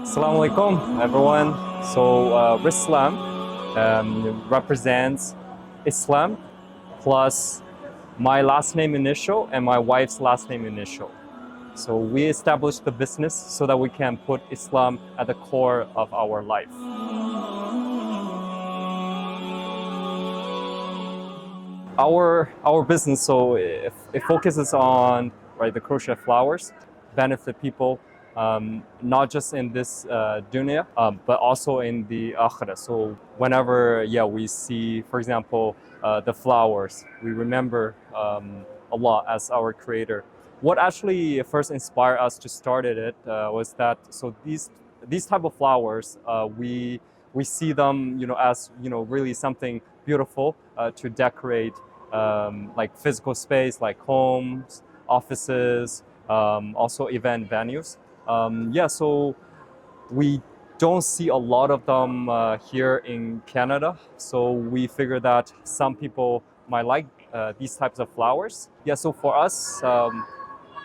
Assalamu alaikum, everyone. Islam represents Islam plus my last name initial and my wife's last name initial. So we established the business so that we can put Islam at the core of our life. Our business, so it focuses on the crochet flowers, benefit people, not just in this dunya, but also in the akhirah. So whenever we see, for example, the flowers, we remember Allah as our creator. What actually first inspired us to start it was that these type of flowers, we see them as really something beautiful to decorate like physical space, like homes, offices, also event venues. So we don't see a lot of them here in Canada. So we figured that some people might like these types of flowers. So for us,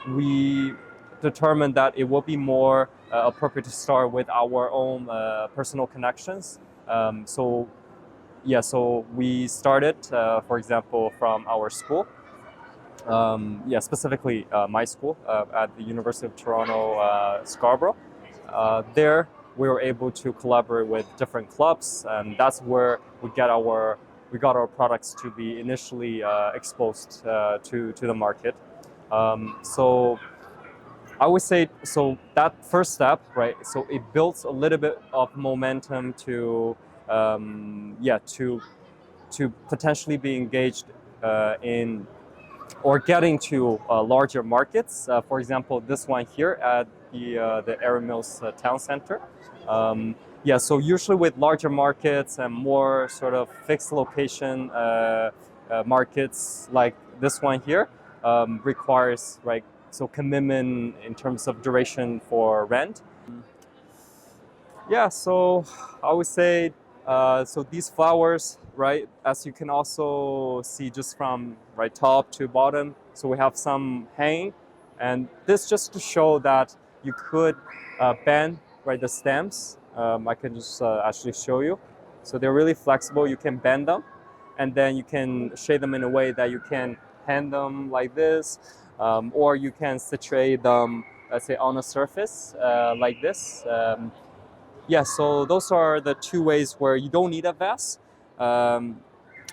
we determined that it will be more appropriate to start with our own personal connections. So we started, for example, from our school. Specifically my school at the University of Toronto, Scarborough. There, we were able to collaborate with different clubs, and that's where we got our products to be initially exposed to the market. So I would say, so that first step, right? So it builds a little bit of momentum to potentially be engaged in or getting to larger markets. For example, this one here at the Erin Mills Town Center. So usually with larger markets and more sort of fixed location markets like this one here requires commitment in terms of duration for rent. So I would say so these flowers, right, as you can also see just from top to bottom, so we have some hanging, and this just to show that you could bend the stems. I can just actually show you. So they're really flexible. You can bend them, and then you can shade them in a way that you can hand them like this, or you can situate them, let's say, on a surface like this. So those are the two ways where you don't need a vase.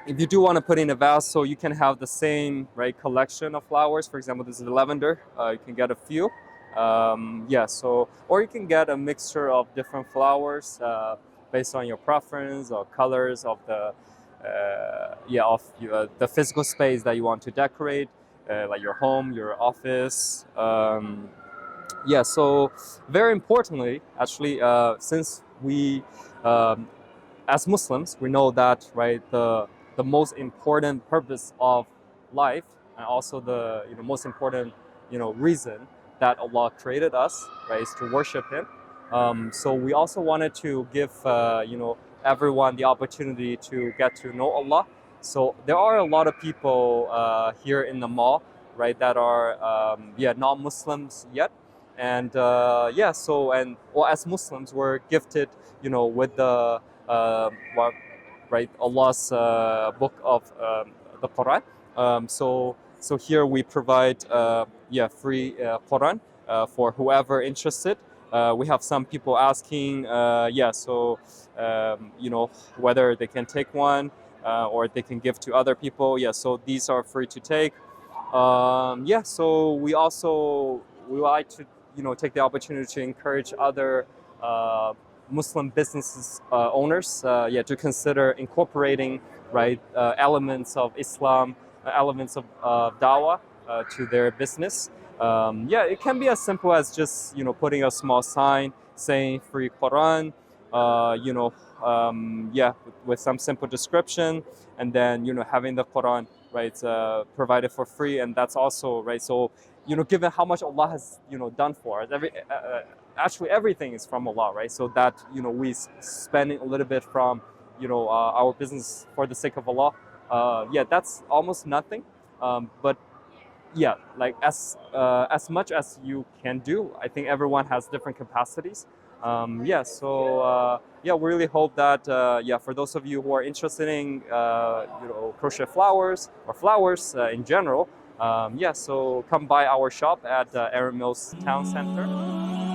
If you do want to put in a vase, so you can have the same collection of flowers. For example, this is lavender. You can get a few. Or you can get a mixture of different flowers based on your preference or colors of the physical space that you want to decorate, like your home, your office. So very importantly, actually, since we, as Muslims, we know that the most important purpose of life, and also the most important reason that Allah created us, is to worship Him. So we also wanted to give everyone the opportunity to get to know Allah. So there are a lot of people here in the mall, that are not Muslims yet. And as Muslims, we're gifted, with the Allah's book of the Quran. So here we provide free Quran for whoever interested. We have some people asking, whether they can take one or they can give to other people. So these are free to take. So we like to take the opportunity to encourage other Muslim businesses owners to consider incorporating elements of Islam, elements of dawah to their business. It can be as simple as just putting a small sign saying free Quran, with some simple description, and then having the Quran provided for free, and that's also So given how much Allah has done for us, actually everything is from Allah, So that we spending a little bit from our business for the sake of Allah, that's almost nothing. But as much as you can do, I think everyone has different capacities. Yeah, so yeah, we really hope that yeah, for those of you who are interested in crochet flowers or flowers in general, yeah, so come by our shop at Erin Mills Town Center.